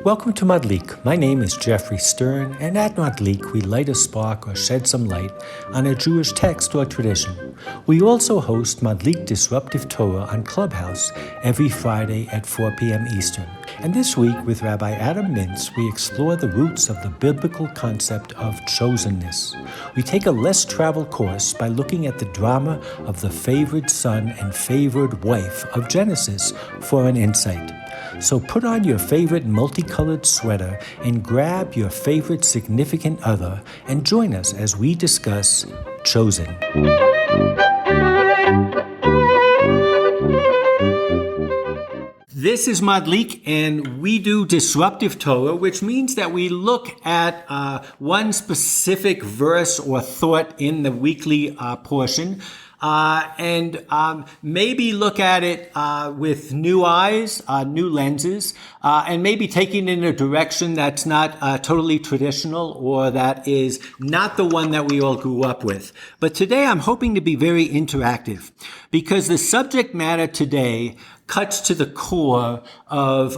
Welcome to Madlik. My name is Geoffrey Stern, and at Madlik we light a spark or shed some light on a Jewish text or tradition. We also host Madlik Disruptive Torah on Clubhouse every Friday at 4 p.m. Eastern. And this week, with Rabbi Adam Mintz, we explore the roots of the biblical concept of chosenness. We take a less traveled course by looking at the drama of the favored son and favored wife of Genesis for an insight. So put on your favorite multicolored sweater and grab your favorite significant other and join us as we discuss chosen. This is Madlik, and we do disruptive Torah, which means that we look at one specific verse or thought in the weekly portion, and maybe look at it with new eyes, new lenses, and maybe taking it in a direction that's not totally traditional or that is not the one that we all grew up with. But today I'm hoping to be very interactive because the subject matter today cuts to the core of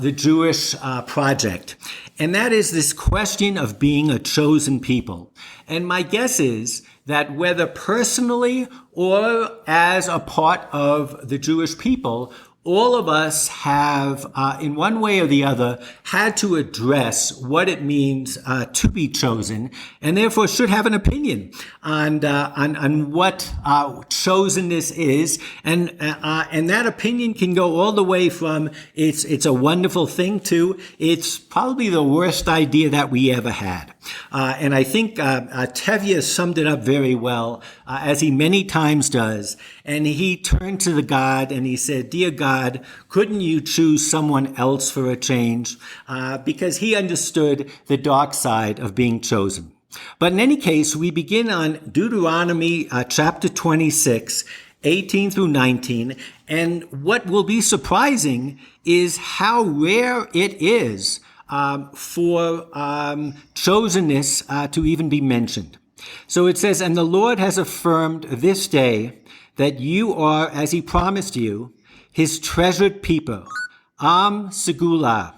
the Jewish project. And that is this question of being a chosen people. And my guess is that whether personally or as a part of the Jewish people, all of us have, in one way or the other, had to address what it means to be chosen, and therefore should have an opinion on what chosenness is, and that opinion can go all the way from it's a wonderful thing to it's probably the worst idea that we ever had. And I think Tevya summed it up very well, as he many times does. And he turned to the God and he said, "Dear God, couldn't you choose someone else for a change?" Because he understood the dark side of being chosen. But in any case, we begin on Deuteronomy chapter 26, 18 through 19. And what will be surprising is how rare it is for chosenness to even be mentioned. So it says, "And the Lord has affirmed this day that you are, as he promised you, his treasured people, Segula,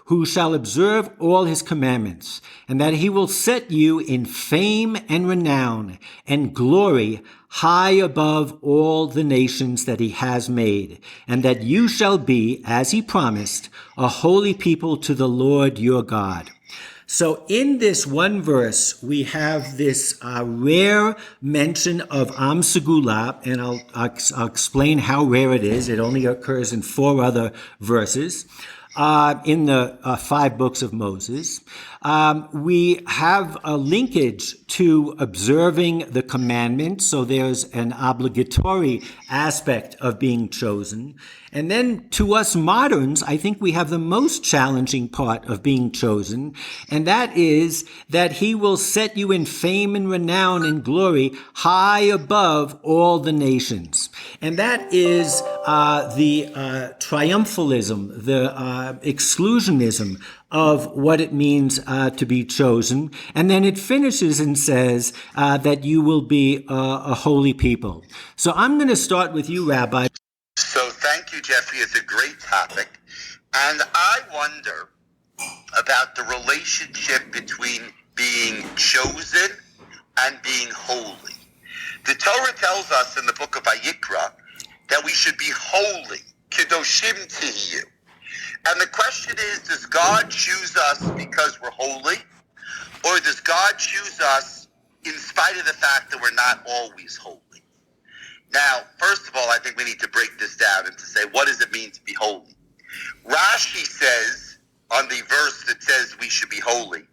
who shall observe all his commandments, and that he will set you in fame and renown and glory high above all the nations that he has made, and that you shall be, as he promised, a holy people to the Lord your God." So in this one verse, we have this rare mention of Segula, and I'll explain how rare it is. It only occurs in 4 other verses in the 5 books of Moses. We have a linkage to observing the commandment, so there's an obligatory aspect of being chosen. And then to us moderns, I think we have the most challenging part of being chosen, and that is that he will set you in fame and renown and glory high above all the nations. And that is the triumphalism, the exclusionism of what it means to be chosen. And then it finishes and says that you will be a holy people. So I'm going to start with you, Rabbi. So thank you, Geoffrey. It's a great topic. And I wonder about the relationship between being chosen and being holy. The Torah tells us in the book of Vayikra that we should be holy, kedoshim tihiyu. And the question is, does God choose us because we're holy? Or does God choose us in spite of the fact that we're not always holy? Now, first of all, I think we need to break this down and to say, what does it mean to be holy? Rashi says, on the verse that says we should be holy,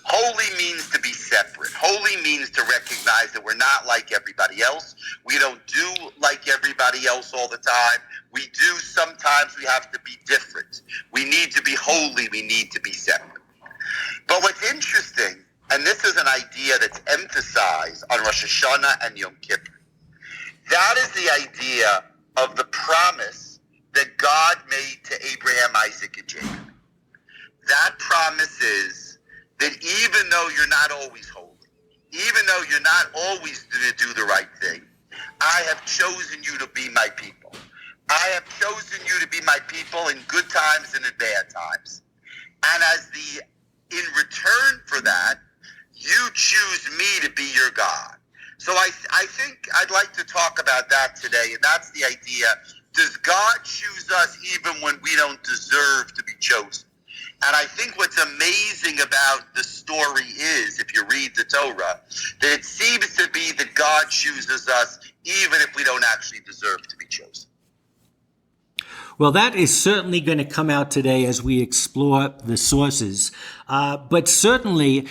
holy means to be separate. Holy means to recognize that we're not like everybody else. We don't do like everybody else all the time. We do sometimes we have to be different. We need to be holy. We need to be separate. But what's interesting, and this is an idea that's emphasized on Rosh Hashanah and Yom Kippur, that is the idea of the promise that God made to Abraham, Isaac, and Jacob. That promise is that even though you're not always holy, even though you're not always going to do the right thing, I have chosen you to be my people. I have chosen you to be my people in good times and in bad times. And in return for that, you choose me to be your God. So I think I'd like to talk about that today, and that's the idea. Does God choose us even when we don't deserve to be chosen? And I think what's amazing about the story is, if you read the Torah, that it seems to be that God chooses us even if we don't actually deserve to be chosen. Well, that is certainly going to come out today as we explore the sources. But certainly,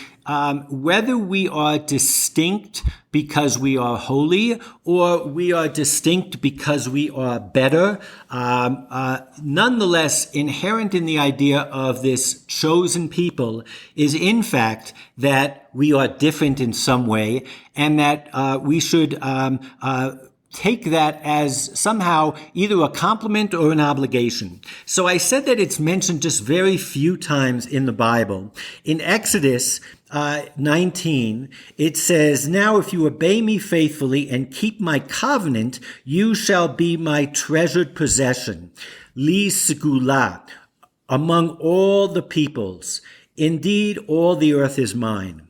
whether we are distinct because we are holy or we are distinct because we are better, nonetheless, inherent in the idea of this chosen people is, in fact, that we are different in some way, and that we should take that as somehow either a compliment or an obligation. So I said that it's mentioned just very few times in the Bible. In Exodus 19, it says, "Now if you obey me faithfully and keep my covenant, you shall be my treasured possession, li Segula, among all the peoples. Indeed, all the earth is mine."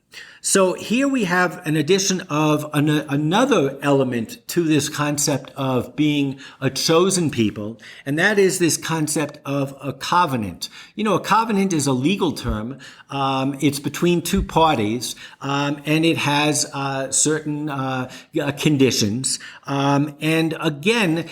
So here we have an addition of another element to this concept of being a chosen people, and that is this concept of a covenant. You know, a covenant is a legal term. It's between two parties, and it has certain conditions. And again,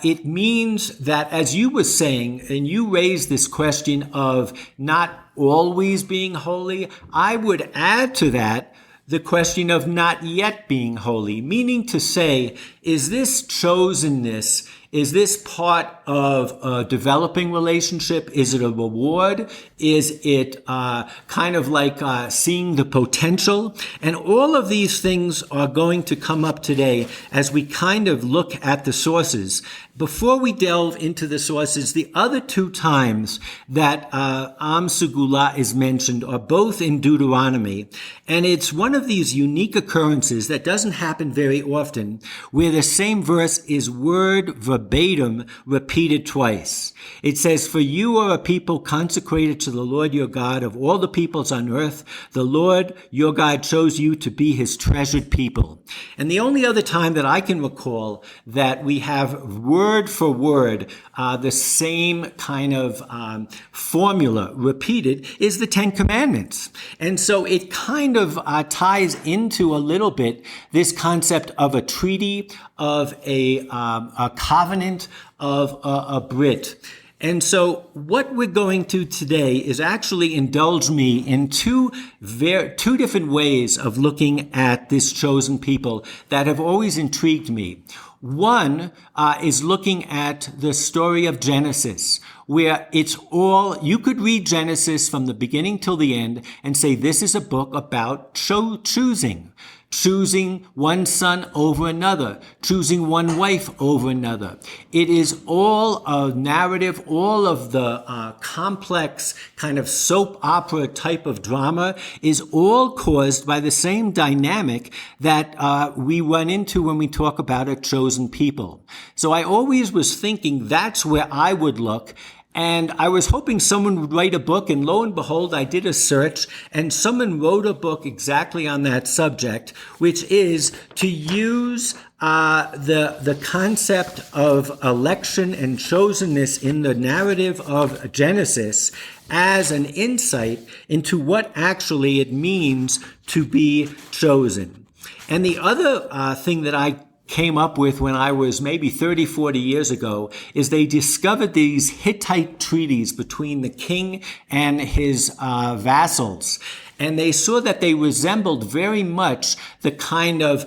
it means that, as you were saying, and you raised this question of not always being holy, I would add to that the question of not yet being holy, meaning to say, is this chosenness, is this part of a developing relationship? Is it a reward? Is it kind of like seeing the potential? And all of these things are going to come up today as we kind of look at the sources. Before we delve into the sources, the other two times that Segula is mentioned are both in Deuteronomy. And it's one of these unique occurrences that doesn't happen very often, where the same verse is word verbatim repeated twice. It says, "For you are a people consecrated to the Lord your God of all the peoples on earth. The Lord your God chose you to be his treasured people." And the only other time that I can recall that we have word for word the same kind of formula repeated is the Ten Commandments. And so it kind of ties into a little bit this concept of a treaty, of a covenant, of a Brit. And so what we're going to today is actually indulge me in two different ways of looking at this chosen people that have always intrigued me. One is looking at the story of Genesis, where it's all, you could read Genesis from the beginning till the end and say this is a book about choosing one son over another, choosing one wife over another. It is all a narrative, all of the complex kind of soap opera type of drama is all caused by the same dynamic that we run into when we talk about a chosen people. So I always was thinking that's where I would look. And I was hoping someone would write a book, and lo and behold, I did a search, and someone wrote a book exactly on that subject, which is to use the concept of election and chosenness in the narrative of Genesis as an insight into what actually it means to be chosen. And the other thing that I came up with when I was maybe 30, 40 years ago is they discovered these Hittite treaties between the king and his vassals. And they saw that they resembled very much the kind of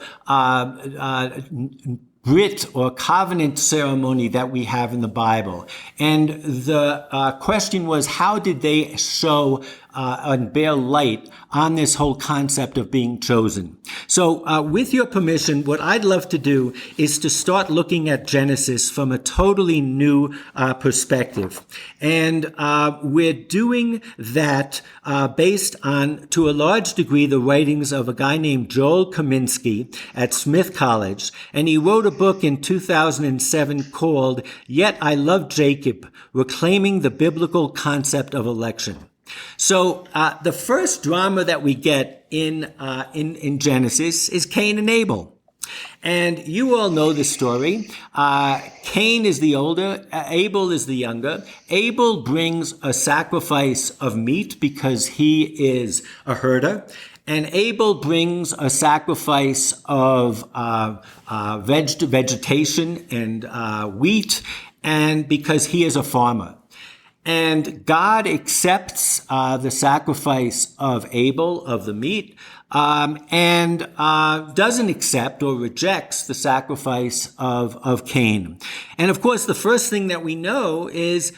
Brit or covenant ceremony that we have in the Bible. And the question was, how did they show and bear light on this whole concept of being chosen? So with your permission, what I'd love to do is to start looking at Genesis from a totally new perspective. And we're doing that based on, to a large degree, the writings of a guy named Joel Kaminsky at Smith College. And he wrote a book in 2007 called Yet I Love Jacob, Reclaiming the Biblical Concept of Election. So the first drama that we get in Genesis is Cain and Abel. And you all know the story. Cain is the older, Abel is the younger. Abel brings a sacrifice of meat because he is a herder. And Abel brings a sacrifice of vegetation and wheat, and because he is a farmer. And God accepts the sacrifice of Abel, of the meat, and doesn't accept or rejects the sacrifice of Cain. And of course, the first thing that we know is,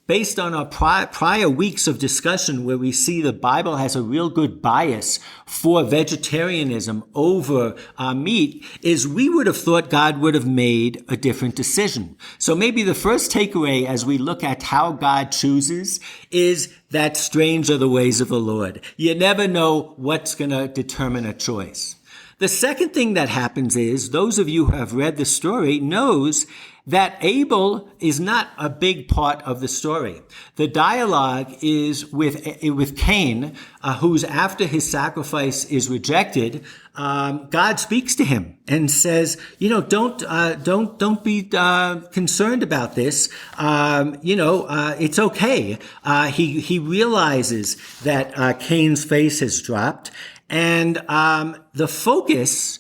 based on our prior weeks of discussion, where we see the Bible has a real good bias for vegetarianism over meat, is we would have thought God would have made a different decision. So maybe the first takeaway as we look at how God chooses is that strange are the ways of the Lord. You never know what's going to determine a choice. The second thing that happens is, those of you who have read the story knows that Abel is not a big part of the story. The dialogue is with Cain, who's, after his sacrifice is rejected, God speaks to him and says, don't be concerned about this. It's okay. He realizes that Cain's face has dropped, and the focus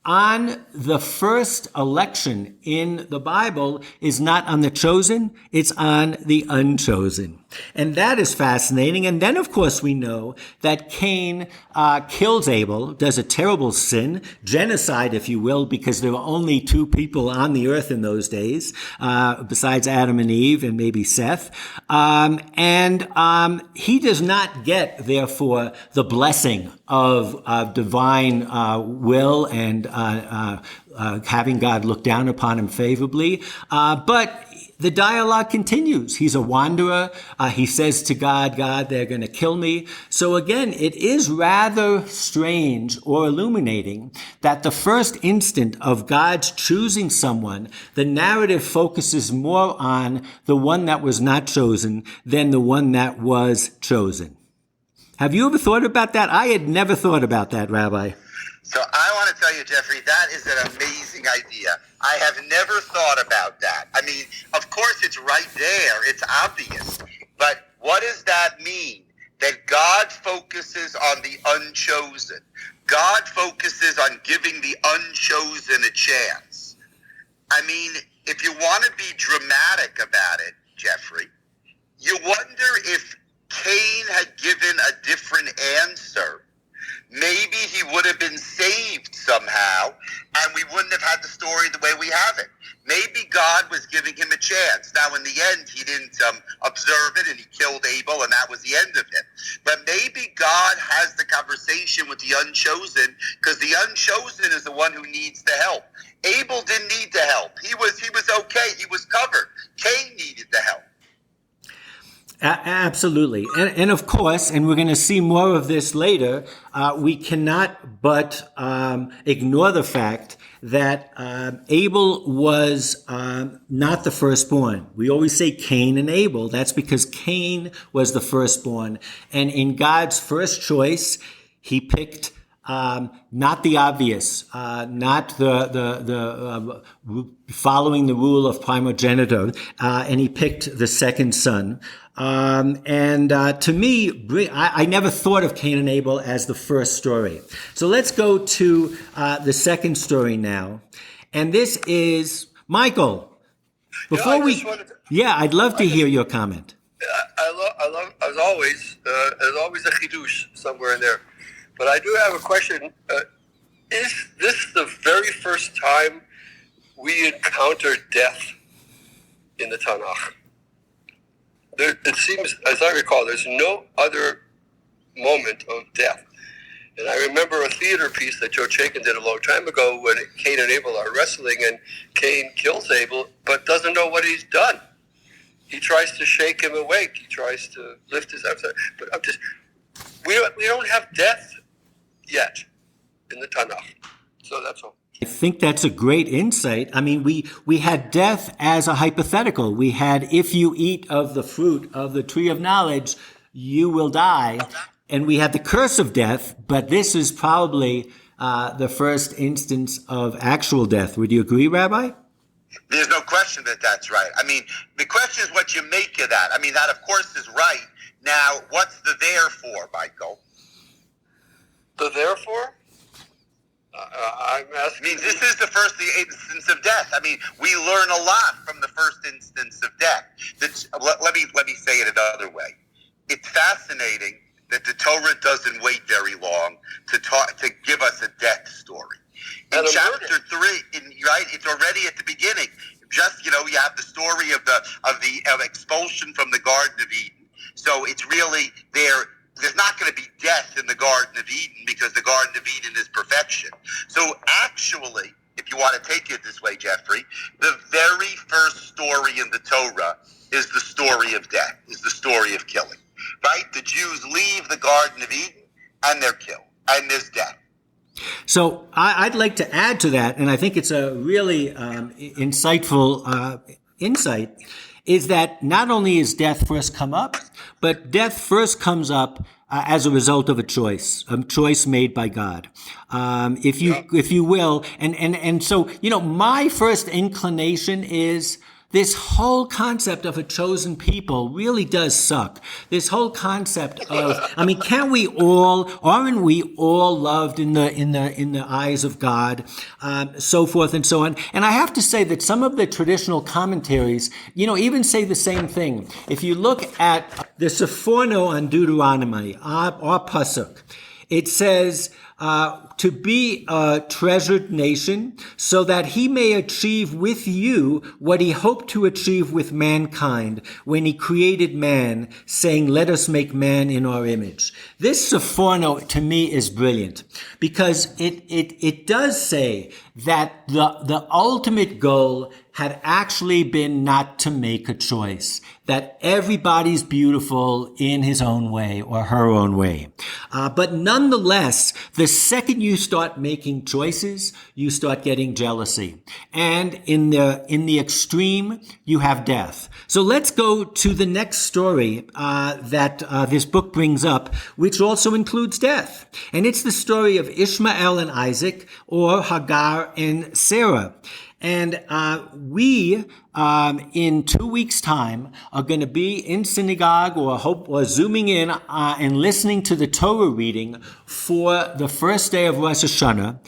on the first election in the Bible is not on the chosen, it's on the unchosen. And that is fascinating. And then, of course, we know that Cain kills Abel, does a terrible sin, genocide, if you will, because there were only two people on the earth in those days, besides Adam and Eve and maybe Seth. And he does not get, therefore, the blessing of divine will and having God look down upon him favorably. But the dialogue continues. He's a wanderer. He says to God, they're going to kill me. So again, it is rather strange or illuminating that the first instant of God's choosing someone, the narrative focuses more on the one that was not chosen than the one that was chosen. Have you ever thought about that? I had never thought about that, Rabbi. So I want to tell you, Geoffrey, that is an amazing idea. I have never thought about that. I mean, of course, it's right there. It's obvious. But what does that mean? That God focuses on the unchosen. God focuses on giving the unchosen a chance. I mean, if you want to be dramatic about it, Geoffrey, you wonder if Cain had given a different answer, maybe he would have been saved somehow, and we wouldn't have had the story the way we have it. Maybe God was giving him a chance. Now, in the end, he didn't observe it, and he killed Abel, and that was the end of it. But maybe God has the conversation with the unchosen, because the unchosen is the one who needs the help. Abel didn't need the help. He was okay. He was covered. Cain needed the help. Absolutely. And of course, and we're going to see more of this later, we cannot but ignore the fact that Abel was not the firstborn. We always say Cain and Abel. That's because Cain was the firstborn. And in God's first choice, he picked not the obvious, not the following the rule of primogeniture, and he picked the second son. To me, I never thought of Cain and Abel as the first story. So let's go to the second story now. And this is Michael. Before I'd love to hear your comment. I love as always, there's always a chidush somewhere in there. But I do have a question. Is this the very first time we encounter death in the Tanakh? It seems, as I recall, there's no other moment of death. And I remember a theater piece that Joe Chaikin did a long time ago when Cain and Abel are wrestling, and Cain kills Abel, but doesn't know what he's done. He tries to shake him awake. He tries to lift his arms. But we don't have death yet in the Tanakh. So that's all. I think that's a great insight. I mean, we had death as a hypothetical. We had, if you eat of the fruit of the tree of knowledge, you will die. And we have the curse of death, but this is probably the first instance of actual death. Would you agree, Rabbi? There's no question that that's right. I mean, the question is what you make of that. I mean, that, of course, is right. Now, what's the therefore, Michael? The therefore? I'm asking. I mean, this is the first instance of death. I mean, we learn a lot from the first instance of death. Let me say it another way. It's fascinating that the Torah doesn't wait very long to give us a death story. In chapter 3, right, it's already at the beginning. Just, you have the story of expulsion from the Garden of Eden. So it's really there's not going to be death in the Garden of Eden because the Garden of Eden is perfection. So actually, if you want to take it this way, Geoffrey, the very first story in the Torah is the story of death, is the story of killing. Right? The Jews leave the Garden of Eden and they're killed, and there's death. So I'd like to add to that, and I think it's a really insightful insight, is that not only is death first come up, but death first comes up as a result of a choice made by God, if you will. And so, my first inclination is this whole concept of a chosen people really does suck. This whole concept of, aren't we all loved in the eyes of God, so forth and so on. And I have to say that some of the traditional commentaries, even say the same thing. If you look at the Sephono on Deuteronomy, or Pasuk, it says, to be a treasured nation so that he may achieve with you what he hoped to achieve with mankind when he created man, saying, let us make man in our image. This Sephono to me is brilliant because it does say that the ultimate goal had actually been not to make a choice, that everybody's beautiful in his own way or her own way. But nonetheless, the second you start making choices, you start getting jealousy. And in the extreme, you have death. So let's go to the next story that this book brings up, which also includes death. And it's the story of Ishmael and Isaac, or Hagar and Sarah. And we, in 2 weeks' time, are going to be in synagogue or zooming in and listening to the Torah reading for the first day of Rosh Hashanah.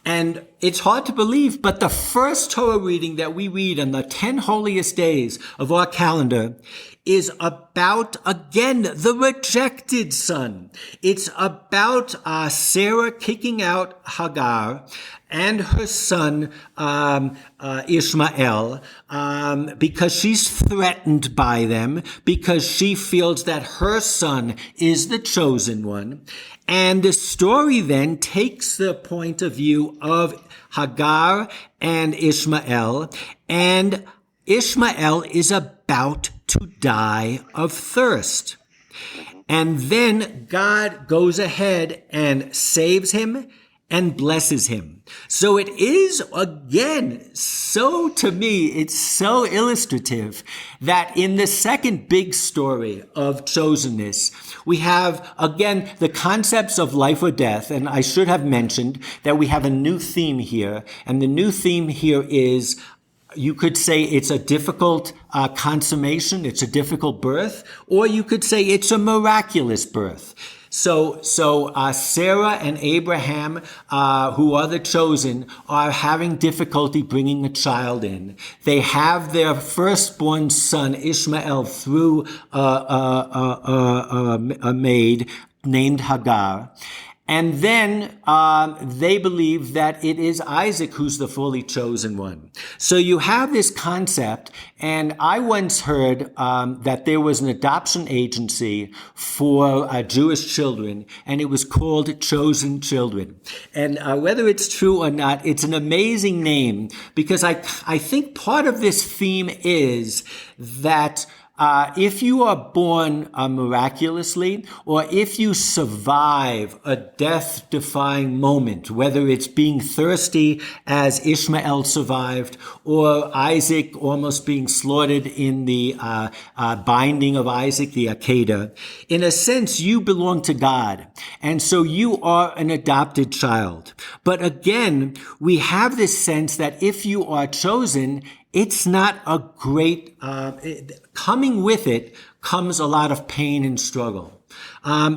And it's hard to believe, but the first Torah reading that we read on the 10 holiest days of our calendar is about, again, the rejected son. It's about Sarah kicking out Hagar and her son Ishmael because she's threatened by them, because she feels that her son is the chosen one. And the story then takes the point of view of Hagar and Ishmael, and Ishmael is about to die of thirst. And then God goes ahead and saves him and blesses him. So it is, again, to me, it's so illustrative that in the second big story of chosenness, we have, again, the concepts of life or death. And I should have mentioned that we have a new theme here. And the new theme here is, you could say it's a difficult consummation, it's a difficult birth, or you could say it's a miraculous birth. So Sarah and Abraham, who are the chosen, are having difficulty bringing a child in. They have their firstborn son, Ishmael, through a maid named Hagar. And then they believe that it is Isaac who's the fully chosen one. So you have this concept, and I once heard that there was an adoption agency for Jewish children, and it was called Chosen Children. And whether it's true or not, it's an amazing name, because I think part of this theme is that if you are born miraculously, or if you survive a death-defying moment, whether it's being thirsty as Ishmael survived, or Isaac almost being slaughtered in the binding of Isaac, the Akedah, in a sense, you belong to God. And so you are an adopted child. But again, we have this sense that if you are chosen, it's not a great, coming with it comes a lot of pain and struggle.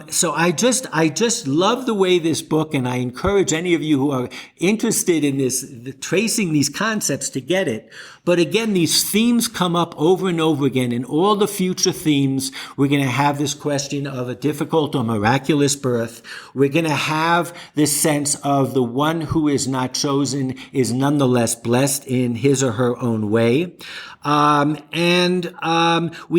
So I just love the way this book, and I encourage any of you who are interested in this, tracing these concepts to get it. But again, these themes come up over and over again. In all the future themes, we're going to have this question of a difficult or miraculous birth. We're going to have this sense of the one who is not chosen is nonetheless blessed in his or her own way. We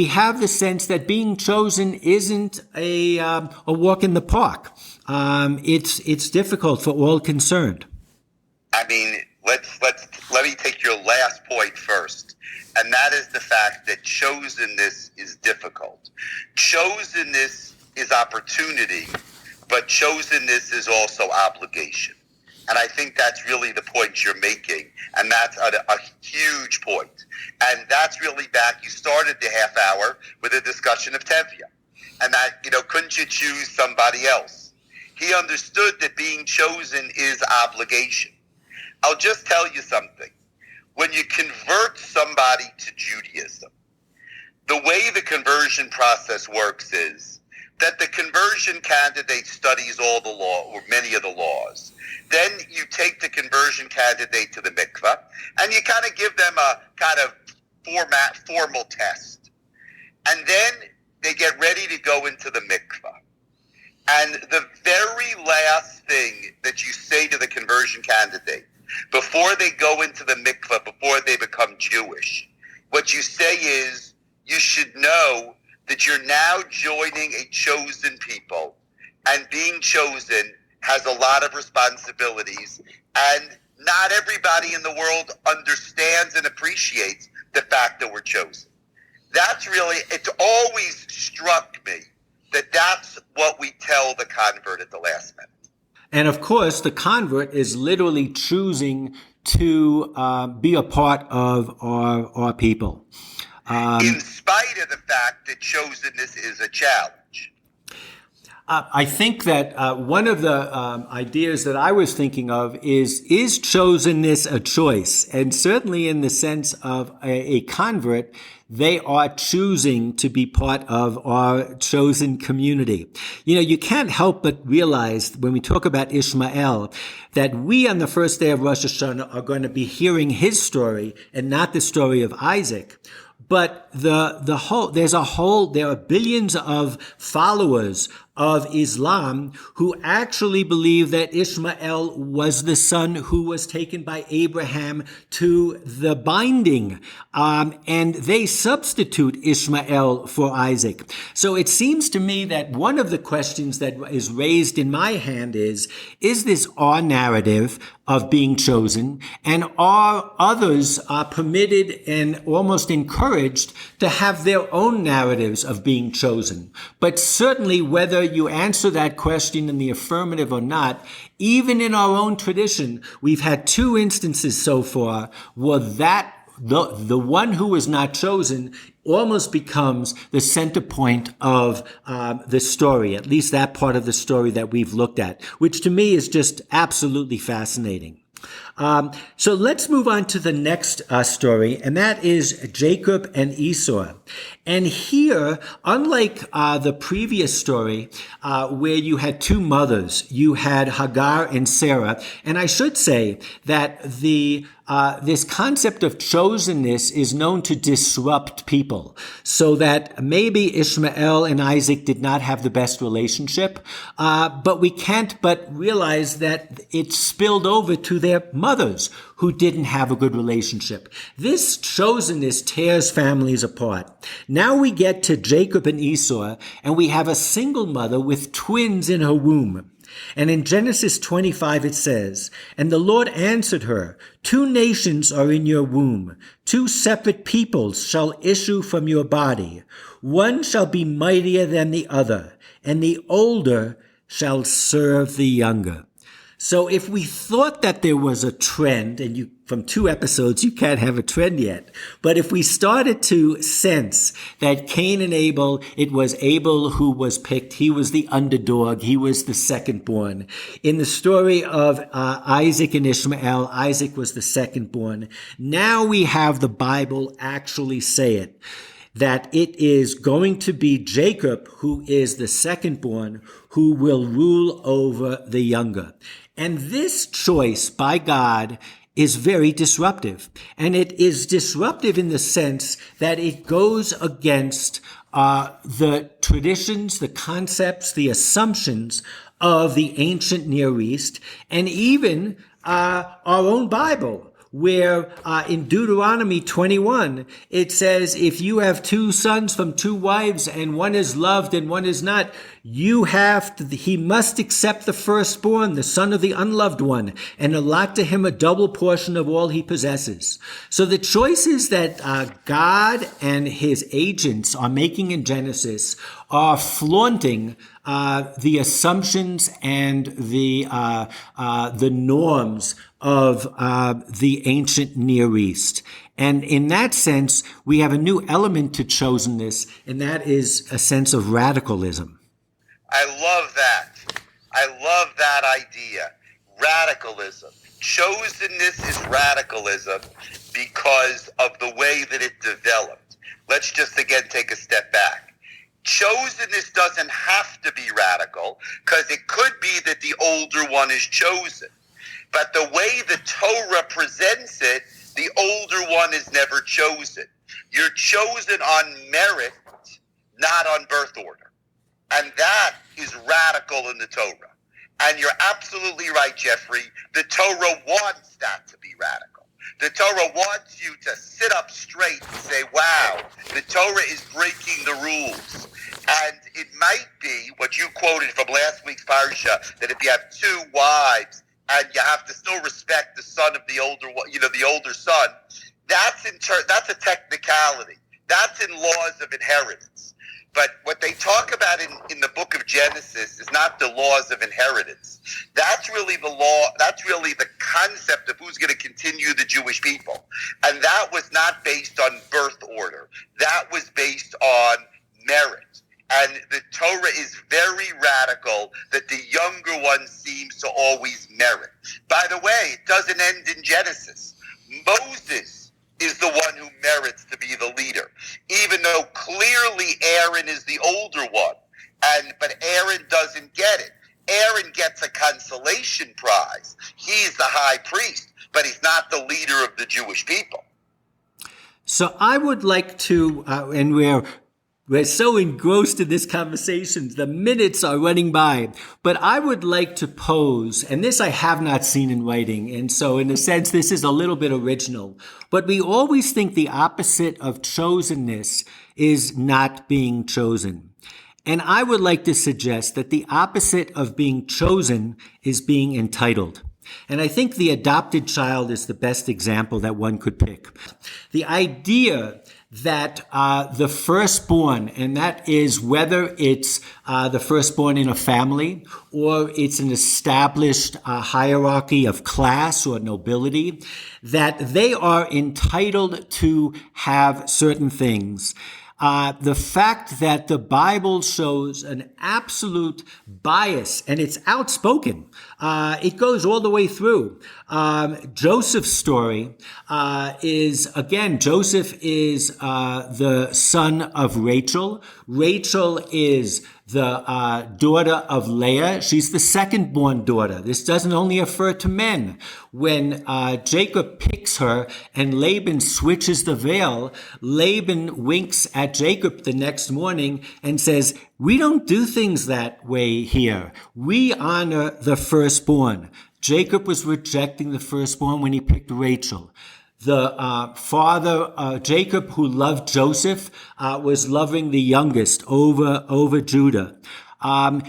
have the sense that being chosen isn't a walk in the park. It's difficult for all concerned. I mean, let me take your last point first, and that is the fact that chosenness is difficult. Chosenness is opportunity, but chosenness is also obligation. And I think that's really the point you're making, and that's a huge point. And that's really back, you started the half hour with a discussion of Tevya, and that, couldn't you choose somebody else? He understood that being chosen is obligation. I'll just tell you something. When you convert somebody to Judaism, the way the conversion process works is that the conversion candidate studies all the law, or many of the laws. Then you take the conversion candidate to the mikveh, and you kind of give them a kind of formal test. And then they get ready to go into the mikveh. And the very last thing that you say to the conversion candidate, before they go into the mikveh, before they become Jewish, what you say is, you should know that you're now joining a chosen people, and being chosen has a lot of responsibilities, and not everybody in the world understands and appreciates the fact that we're chosen. That's really, it's always struck me that that's what we tell the convert at the last minute. And of course, the convert is literally choosing to be a part of our people. In spite of the fact that chosenness is a challenge. I think that one of the ideas that I was thinking of is chosenness a choice? And certainly in the sense of a convert, they are choosing to be part of our chosen community. You can't help but realize when we talk about Ishmael that we on the first day of Rosh Hashanah are going to be hearing his story and not the story of Isaac. But there are billions of followers of Islam who actually believe that Ishmael was the son who was taken by Abraham to the binding, and they substitute Ishmael for Isaac. So it seems to me that one of the questions that is raised in my hand is this our narrative of being chosen, and are others permitted and almost encouraged to have their own narratives of being chosen? But certainly whether you answer that question in the affirmative or not, even in our own tradition, we've had two instances so far where that the one who was not chosen almost becomes the center point of the story, at least that part of the story that we've looked at, which to me is just absolutely fascinating. So let's move on to the next story, and that is Jacob and Esau. And here, unlike the previous story where you had two mothers, you had Hagar and Sarah. And I should say that this concept of chosenness is known to disrupt people, so that maybe Ishmael and Isaac did not have the best relationship, but we can't but realize that it spilled over to their mothers who didn't have a good relationship. This chosenness tears families apart. Now we get to Jacob and Esau, and we have a single mother with twins in her womb. And in Genesis 25 it says, "And the Lord answered her, 2 nations are in your womb, 2 separate peoples shall issue from your body. One shall be mightier than the other, and the older shall serve the younger." So if we thought that there was a trend, and from 2 episodes, you can't have a trend yet. But if we started to sense that Cain and Abel, it was Abel who was picked. He was the underdog. He was the secondborn. In the story of Isaac and Ishmael, Isaac was the secondborn. Now we have the Bible actually say it, that it is going to be Jacob who is the secondborn who will rule over the younger. And this choice by God is very disruptive. And it is disruptive in the sense that it goes against the traditions, the concepts, the assumptions of the ancient Near East, and even our own Bible, where in Deuteronomy 21, it says, if you have 2 sons from 2 wives and one is loved and one is not, he must accept the firstborn, the son of the unloved one, and allot to him a double portion of all he possesses. So the choices that God and his agents are making in Genesis are flaunting the assumptions and the norms of the ancient Near East. And in that sense, we have a new element to chosenness, and that is a sense of radicalism. I love that. I love that idea. Radicalism. Chosenness is radicalism because of the way that it developed. Let's just again take a step back. Chosenness doesn't have to be radical because it could be that the older one is chosen. But the way the Torah presents it, the older one is never chosen. You're chosen on merit, not on birth order. And that is radical in the Torah. And you're absolutely right, Geoffrey. The Torah wants that to be radical. The Torah wants you to sit up straight and say, wow, the Torah is breaking the rules. And it might be what you quoted from last week's parshat, that if you have 2 wives and you have to still respect the son of the older, the older son, that's a technicality. That's in laws of inheritance. But what they talk about in the book of Genesis is not the laws of inheritance. That's really the law. That's really the concept of who's going to continue the Jewish people. And that was not based on birth order. That was based on merit. And the Torah is very radical that the younger one seems to always merit. By the way, it doesn't end in Genesis. Moses is the one who merits to be the leader, even though clearly Aaron is the older one. But Aaron doesn't get it. Aaron gets a consolation prize. He's the high priest, but he's not the leader of the Jewish people. So I would like to, and we're so engrossed in this conversation, the minutes are running by. But I would like to pose, and this I have not seen in writing, and so in a sense this is a little bit original, but we always think the opposite of chosenness is not being chosen. And I would like to suggest that the opposite of being chosen is being entitled. And I think the adopted child is the best example that one could pick. The idea that the firstborn, and that is whether it's the firstborn in a family or it's an established hierarchy of class or nobility, that they are entitled to have certain things. The fact that the Bible shows an absolute bias, and it's outspoken. It goes all the way through. Joseph's story is, again, Joseph is the son of Rachel. Rachel is the daughter of Leah. She's the second-born daughter. This doesn't only refer to men. When Jacob picks her and Laban switches the veil, Laban winks at Jacob the next morning and says, "We don't do things that way here. We honor the firstborn." Jacob was rejecting the firstborn when he picked Rachel. The father, Jacob, who loved Joseph, was loving the youngest over Judah.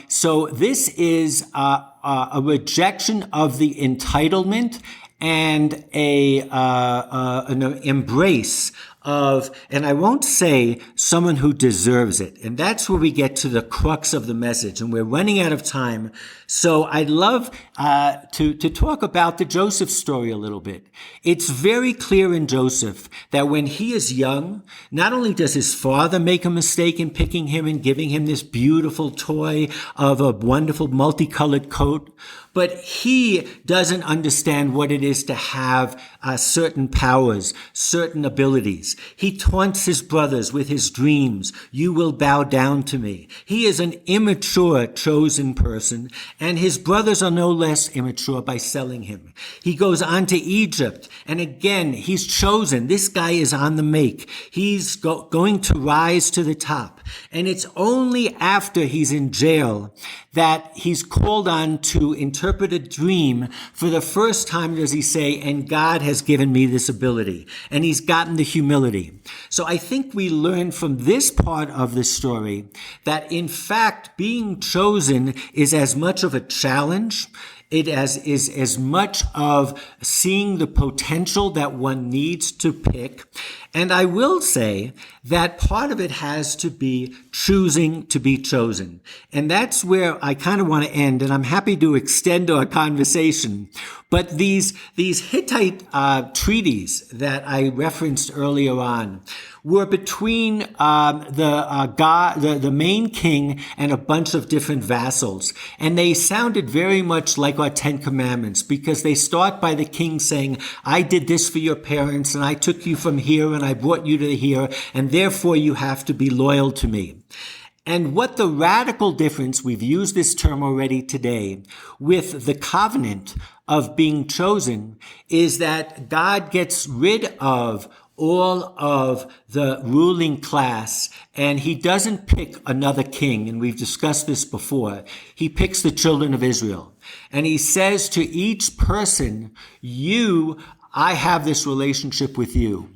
So this is a rejection of the entitlement and an embrace of, and I won't say someone who deserves it. And that's where we get to the crux of the message. And we're running out of time. So I'd love to talk about the Joseph story a little bit. It's very clear in Joseph that when he is young, not only does his father make a mistake in picking him and giving him this beautiful toy of a wonderful multicolored coat, but he doesn't understand what it is to have certain powers, certain abilities. He taunts his brothers with his dreams. You will bow down to me. He is an immature chosen person, and his brothers are no less immature by selling him. He goes on to Egypt, and again, he's chosen. This guy is on the make. He's going to rise to the top. And it's only after he's in jail that he's called on to interpret a dream. For the first time does he say, and God has given me this ability. And he's gotten the humility. So I think we learn from this part of the story that in fact being chosen is as much of a challenge. It is as much of seeing the potential that one needs to pick. And I will say that part of it has to be choosing to be chosen. And that's where I kind of want to end, and I'm happy to extend our conversation. But these Hittite treaties that I referenced earlier on were between the main king and a bunch of different vassals. And they sounded very much like our 10 Commandments, because they start by the king saying, I did this for your parents, and I took you from here, and I brought you to here, and therefore you have to be loyal to me. And what the radical difference, we've used this term already today, with the covenant of being chosen, is that God gets rid of all of the ruling class, and he doesn't pick another king, and we've discussed this before. He picks the children of Israel. And he says to each person, I have this relationship with you.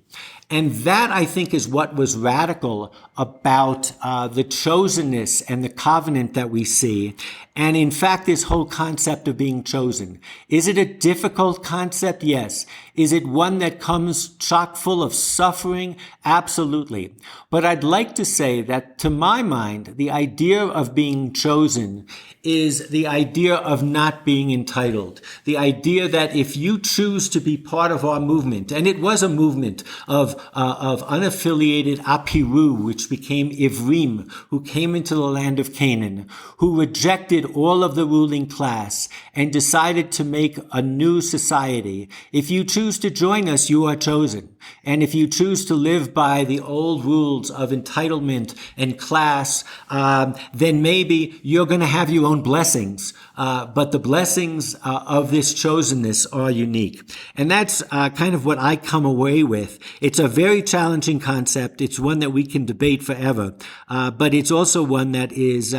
And that, I think, is what was radical about the chosenness and the covenant that we see. And in fact, this whole concept of being chosen. Is it a difficult concept? Yes. Is it one that comes chock full of suffering? Absolutely. But I'd like to say that, to my mind, the idea of being chosen is the idea of not being entitled. The idea that if you choose to be part of our movement, and it was a movement of unaffiliated Apiru, which became Ivrim, who came into the land of Canaan, who rejected all of the ruling class and decided to make a new society. If you choose to join us, you are chosen. And if you choose to live by the old rules of entitlement and class, then maybe you're going to have your own blessings. But the blessings of this chosenness are unique. And that's kind of what I come away with. It's a very challenging concept. It's one that we can debate forever. But it's also one that is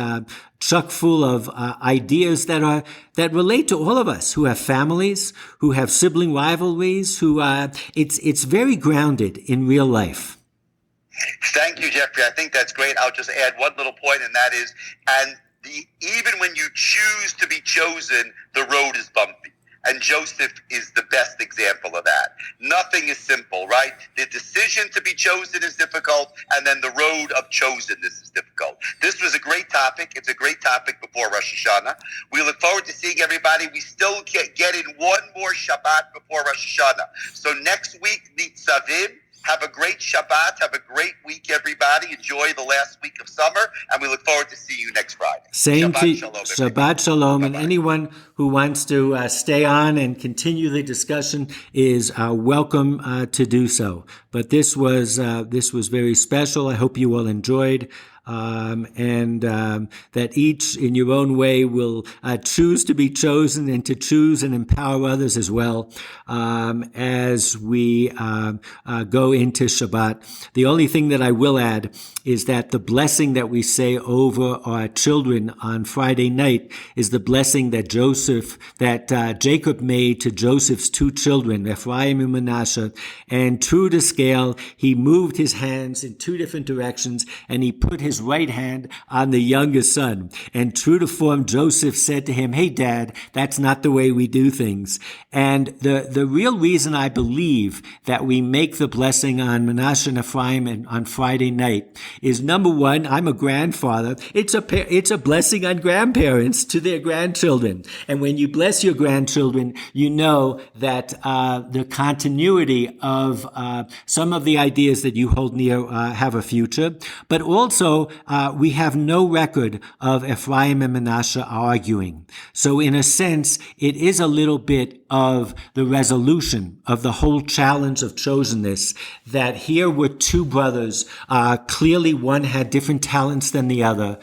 chock full of ideas that relate to all of us who have families, who have sibling rivalries, who it's very grounded in real life. Thank you, Geoffrey. I think that's great. I'll just add one little point, and that is, even when you choose to be chosen, the road is bumpy. And Joseph is the best example of that. Nothing is simple, right? The decision to be chosen is difficult, and then the road of chosenness is difficult. This was a great topic. It's a great topic before Rosh Hashanah. We look forward to seeing everybody. We still get in one more Shabbat before Rosh Hashanah. So next week, Nitzavim. Have a great Shabbat. Have a great week, everybody. Enjoy the last week of summer, and we look forward to see you next Friday. Same Shabbat to shalom, Shabbat shalom. Bye-bye. And anyone who wants to stay on and continue the discussion is welcome to do so. But this was very special. I hope you all enjoyed. That each in your own way will choose to be chosen and to choose and empower others as well as we go into Shabbat. The only thing that I will add is that the blessing that we say over our children on Friday night is the blessing that Joseph that Jacob made to Joseph's two children, Ephraim and Manasseh, and true to scale, he moved his hands in two different directions, and he put his right hand on the youngest son. And true to form, Joseph said to him, "Hey, Dad, that's not the way we do things." And the real reason I believe that we make the blessing on Manasseh and Ephraim on Friday night is, number one, I'm a grandfather. It's a blessing on grandparents to their grandchildren. And when you bless your grandchildren, you know that the continuity of some of the ideas that you hold near have a future. But also, we have no record of Ephraim and Manasseh arguing. So in a sense, it is a little bit of the resolution of the whole challenge of chosenness, that here were two brothers. Clearly, one had different talents than the other.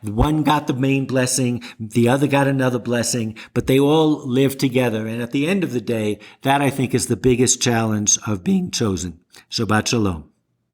One got the main blessing, the other got another blessing, but they all lived together. And at the end of the day, that I think is the biggest challenge of being chosen. Shabbat Shalom.